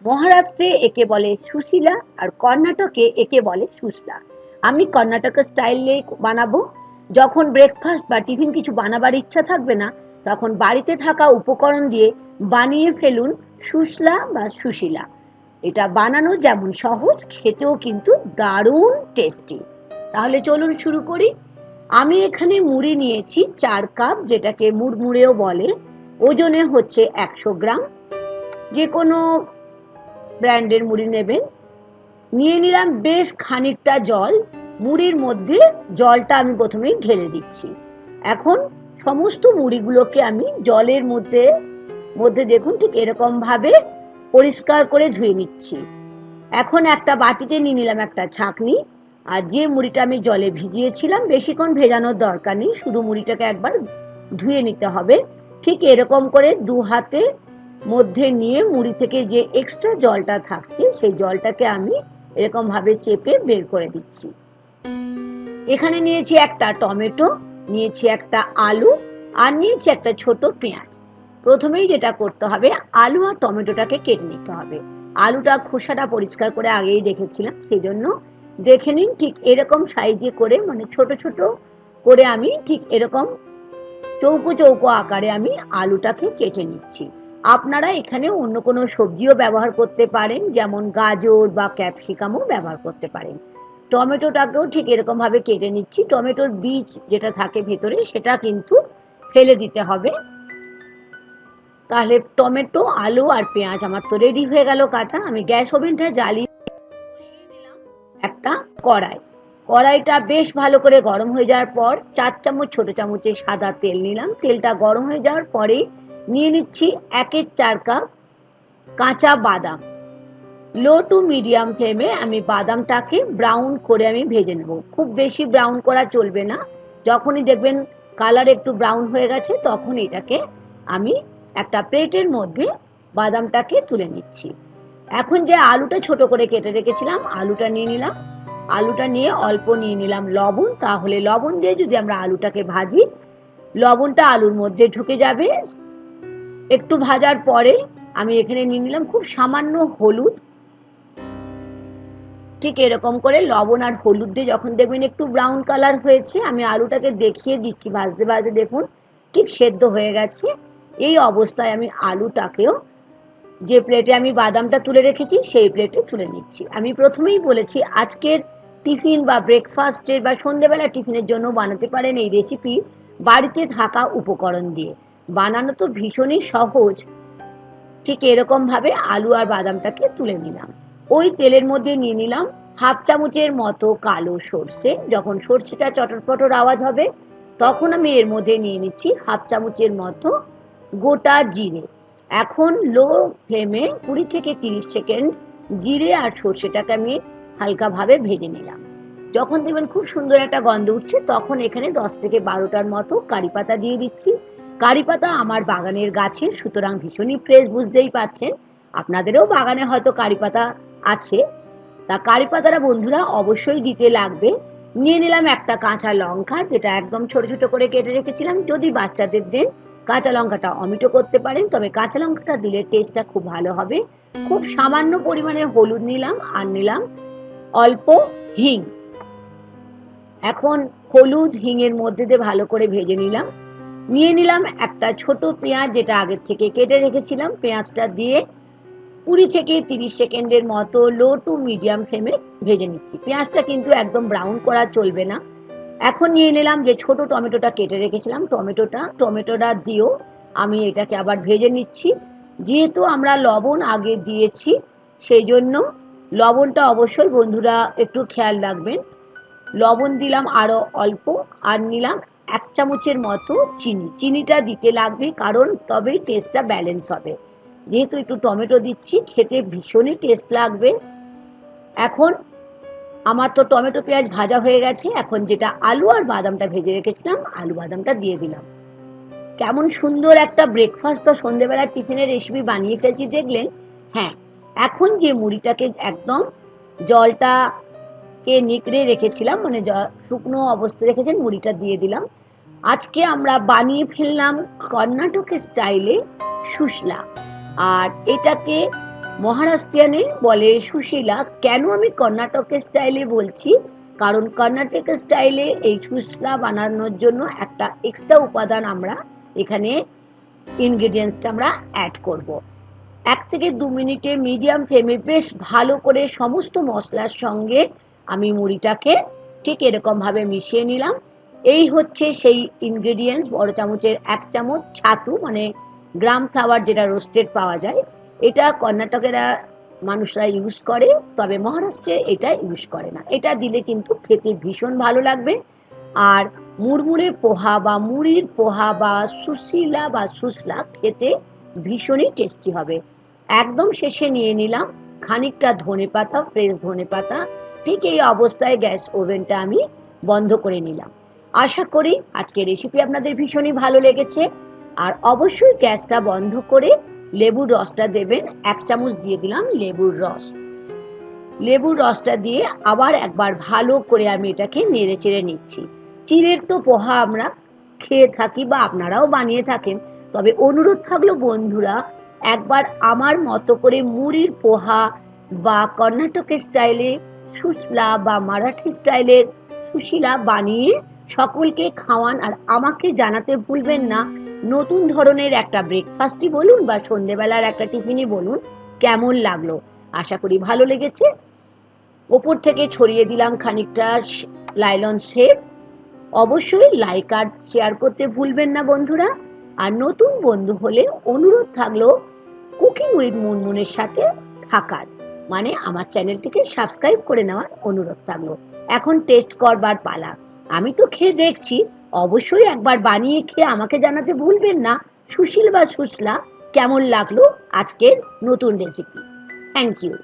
মহারাষ্ট্রে একে বলে সুশীলা আর কর্ণাটকে একে বলে সুশলা। আমি কর্ণাটকের স্টাইলে বানাবো। যখন ব্রেকফাস্ট বা টিফিন কিছু বানাবার ইচ্ছা থাকবে না, তখন বাড়িতে থাকা উপকরণ দিয়ে বানিয়ে ফেলুন সুশলা বা সুশীলা। এটা বানানো যেমন সহজ, খেতেও কিন্তু দারুণ টেস্টি। তাহলে চলুন শুরু করি। আমি এখানে মুড়ি নিয়েছি 4 কাপ, যেটাকে মুড়মুড়েও বলে। ওজনে হচ্ছে 100 গ্রাম। যে কোনো ব্র্যান্ডের মুড়ি নেবেন। নিয়ে নিলাম বেশ খানিকটা জল। মুড়ির মধ্যে জলটা আমি প্রথমেই ঢেলে দিচ্ছি। এখন সমস্ত মুড়িগুলোকে আমি জলের মধ্যে মধ্যে দেখুন ঠিক এরকম ভাবে পরিষ্কার করে ধুয়ে নিচ্ছি। এখন একটা বাটিতে নিয়ে নিলাম একটা ছাঁকনি। আর যে মুড়িটা আমি জলে ভিজিয়েছিলাম, বেশিক্ষণ ভেজানোর দরকার নেই, শুধু মুড়িটাকে একবার ধুয়ে নিতে হবে। ঠিক এরকম করে দু হাতে মধ্যে নিয়ে মুড়ি থেকে যে এক্সট্রা জলটা থাকছে সেই জলটাকে আমি এরকম ভাবে চেপে বের করে দিচ্ছি। এখানে নিয়েছি একটা টমেটো, নিয়েছি একটা আলু, আর নিয়েছি একটা ছোট পেঁয়াজ। প্রথমেই যেটা করতে হবে, আলু আর টমেটোটাকে কেটে নিতে হবে। আলুটা খোসাটা পরিষ্কার করে আগেই রেখেছিলাম, সেই জন্য দেখে নিন ঠিক এরকম সাইজে করে, মানে ছোট ছোট করে আমি ঠিক এরকম চৌকো চৌকো আকারে আমি আলুটাকে কেটে নিচ্ছি। আপনারা এখানে অন্য কোনো সবজিও ব্যবহার করতে পারেন, যেমন গাজর বা ক্যাপসিকামও ব্যবহার করতে পারেন। টমেটোটাকেও ঠিক এরকম ভাবে কেটে নিচ্ছি। টমেটোর বীজ যেটা থাকে ভেতরে সেটা কিন্তু ফেলে দিতে হবে। তাহলে টমেটো, আলু আর পেঁয়াজ আমার তো রেডি হয়ে গেল কাটা। আমি গ্যাস ওভেনটা জ্বালিয়ে বসিয়ে দিলাম একটা কড়াই। কড়াইটা বেশ ভালো করে গরম হয়ে যাওয়ার পর 4 চামচ ছোট চামচের সাদা তেল নিলাম। তেলটা গরম হয়ে যাওয়ার পরে নিয়ে নিচ্ছি 1/4 কাপ কাঁচা বাদাম। লো টু মিডিয়াম ফ্লেমে আমি বাদামটাকে ব্রাউন করে আমি ভেজে নেব। খুব বেশি ব্রাউন করা চলবে না। যখনই দেখবেন কালার একটু ব্রাউন হয়ে গেছে, তখন এটাকে আমি একটা প্লেটের মধ্যে বাদামটাকে তুলে নিচ্ছি। এখন যে আলুটা ছোট করে কেটে রেখেছিলাম, আলুটা নিয়ে নিলাম। আলুটা নিয়ে অল্প নিয়ে নিলাম লবণ। তাহলে লবণ দিয়ে যদি আমরা আলুটাকে ভাজি, লবণটা আলুর মধ্যে ঢুকে যাবে। একটু ভাজার পরে আমি এখানে নিয়ে নিলাম খুব সামান্য হলুদ। ঠিক এরকম করে লবণ আর হলুদ দিয়ে যখন দেখবেন একটু ব্রাউন কালার হয়েছে, আমি আলুটাকে দেখিয়ে দিচ্ছি ভাজতে ভাজতে, দেখুন ঠিক সেদ্ধ হয়ে গেছে। এই অবস্থায় আমি আলুটাকেও যে প্লেটে আমি বাদামটা তুলে রেখেছি সেই প্লেটে তুলে নিচ্ছি। আমি প্রথমেই বলেছি আজকের টিফিন বা ব্রেকফাস্টের বা সন্ধ্যেবেলা টিফিনের জন্য বানাতে পারেন এই রেসিপি বাড়িতে থাকা উপকরণ দিয়ে। বানানো তো ভীষণই সহজ। ঠিক এরকম ভাবে আলু আর বাদামটাকে তুলে নিলাম। ওই তেলের মধ্যে নিয়ে নিলাম হাফ চামচের মতো কালো সর্ষে। যখন সর্ষেটা চটর পটর আওয়াজ হবে, তখন আমি এর মধ্যে নিয়ে নিচ্ছি হাফ চামচের মতো গোটা জিরে। এখন লো ফ্লেমে 20 থেকে 30 সেকেন্ড জিরে আর সর্ষেটাকে আমি হালকাভাবে ভেজে নিলাম। যখন দেখবেন খুব সুন্দর একটা গন্ধ উঠছে, তখন এখানে 10 থেকে 12টার মতো কারি পাতা দিয়ে দিচ্ছি। কারি পাতা আমার বাগানের গাছের, সুতরাং ভীষণই ফ্রেশ, বুঝতেই পাচ্ছেন। আপনাদেরও বাগানে হয়তো কারি পাতা আছে, তা কারি পাতাটা বন্ধুরা অবশ্যই দিতে লাগবে। নিয়ে নিলাম একটা কাঁচা লঙ্কা, যেটা একদম ছোট ছোট করে কেটে রেখেছিলাম। যদি বাচ্চাদের দেন, কাঁচা লঙ্কাটা অমিটো করতে পারেন, তবে কাঁচা লঙ্কাটা দিলে টেস্টটা খুব ভালো হবে। খুব সামান্য পরিমাণে হলুদ নিলাম, আর নিলাম অল্প হিং। এখন হলুদ হিঙের মধ্যে দিয়ে ভালো করে ভেজে নিলাম। নিয়ে নিলাম একটা ছোট পেঁয়াজ, যেটা আগের থেকে কেটে রেখেছিলাম। পেঁয়াজটা দিয়ে 20 থেকে 30 সেকেন্ডের মতো লো টু মিডিয়াম ফ্লেমে ভেজে নিচ্ছি। পেঁয়াজটা কিন্তু একদম ব্রাউন করা চলবে না। এখন নিয়ে নিলাম যে ছোট টমেটোটা কেটে রেখেছিলাম, টমেটোটা দিয়েও আমি এটাকে আবার ভেজে নিচ্ছি। যেহেতু আমরা লবণ আগে দিয়েছি, সেই জন্য লবণটা অবশ্যই বন্ধুরা একটু খেয়াল রাখবেন। লবণ দিলাম আরও অল্প, আর নিলাম 1 চামচের মতো চিনি। চিনিটা দিতে লাগবে, কারণ তবেই টেস্টটা ব্যালেন্স হবে। যেহেতু একটু টমেটো দিচ্ছি, খেতে ভীষণই টেস্ট লাগবে। এখন আমার তো টমেটো পেঁয়াজ ভাজা হয়ে গেছে। এখন যেটা আলু আর বাদামটা ভেজে রেখেছিলাম, আলু বাদামটা দিয়ে দিলাম। কেমন সুন্দর একটা ব্রেকফাস্ট বা সন্ধ্যেবেলার টিফিনের রেসিপি বানিয়ে ফেলছি দেখলেন। হ্যাঁ, এখন যে মুড়িটাকে একদম জলটাকে নিকড়ে রেখেছিলাম, মানে শুকনো অবস্থায় রেখেছেন, মুড়িটা দিয়ে দিলাম। আজকে আমরা বানিয়ে ফেললাম কর্ণাটকের স্টাইলে সুশলা। আর এটাকে মহারাষ্ট্রিয়ানে বলে সুশীলা। কেন আমি কর্ণাটকের স্টাইলে বলছি, কারণ কর্ণাটকের স্টাইলে এই সুশলা বানানোর জন্য একটা এক্সট্রা উপাদান আমরা এখানে ইনগ্রেডিয়েন্টসটা আমরা অ্যাড করব। 1 থেকে 2 মিনিটে মিডিয়াম ফ্লেমে বেশ ভালো করে সমস্ত মশলার সঙ্গে আমি মুড়িটাকে ঠিক এরকমভাবে মিশিয়ে নিলাম। এই হচ্ছে সেই ইনগ্রেডিয়েন্টস। বড় চামচের 1 চামচ ছাতু, মানে গ্রাম ফ্লাওয়ার, যেটা রোস্টেড পাওয়া যায়। এটা কর্ণাটকের মানুষরা ইউজ করে, তবে মহারাষ্ট্রে এটা ইউজ করে না। এটা দিলে কিন্তু খেতে ভীষণ ভালো লাগবে। আর মুড়মুড়ে পোহা বা মুড়ির পোহা বা সুশীলা বা সুশলা খেতে ভীষণই টেস্টি হবে। একদম শেষে নিয়ে নিলাম খানিকটা ধনেপাতা, ফ্রেশ ধনেপাতা। ঠিক এই অবস্থায় গ্যাস ওভেনটা আমি বন্ধ করে নিলাম। আশা করি আজকের রেসিপি আপনাদের ভীষণই ভালো লেগেছে। আর অবশ্যই গ্যাসটা বন্ধ করে লেবুর রসটা দেবেন। 1 চামচ দিয়ে দিলাম লেবুর রস। লেবুর রসটা দিয়ে আবার একবার ভালো করে আমি এটাকে নেড়ে চেড়ে নিচ্ছি। চিড়ের তো পোহা আমরা খেয়ে থাকি বা আপনারাও বানিয়ে থাকেন, তবে অনুরোধ থাকলো বন্ধুরা, একবার আমার মতো করে মুড়ির পোহা বা কর্ণাটকের স্টাইলে সুশলা বা মারাঠি স্টাইলের সুশীলা বানিয়ে সকলকে খাওয়ান। আর আমাকে জানাতে ভুলবেন না নতুন ধরনের একটা ব্রেকফাস্টই বলুন বা সন্ধেবেলার একটা টিফিনই বলুন কেমন লাগলো। আশা করি ভালো লেগেছে। ওপর থেকে ছড়িয়ে দিলাম খানিকটা লাইলন শেপ। অবশ্যই লাইক আর শেয়ার করতে ভুলবেন না বন্ধুরা। আর নতুন বন্ধু হলে অনুরোধ থাকলো কুকিং উইথ মুনমুনের সাথে থাকার, মানে আমার চ্যানেলটিকে সাবস্ক্রাইব করে নেওয়ার অনুরোধ থাকলো। এখন টেস্ট করবার পালা। আমি তো খেয়ে দেখছি, অবশ্যই একবার বানিয়ে খেয়ে আমাকে জানাতে ভুলবেন না সুশীল বা সুশলা কেমন লাগলো আজকের নতুন রেসিপি। Thank you.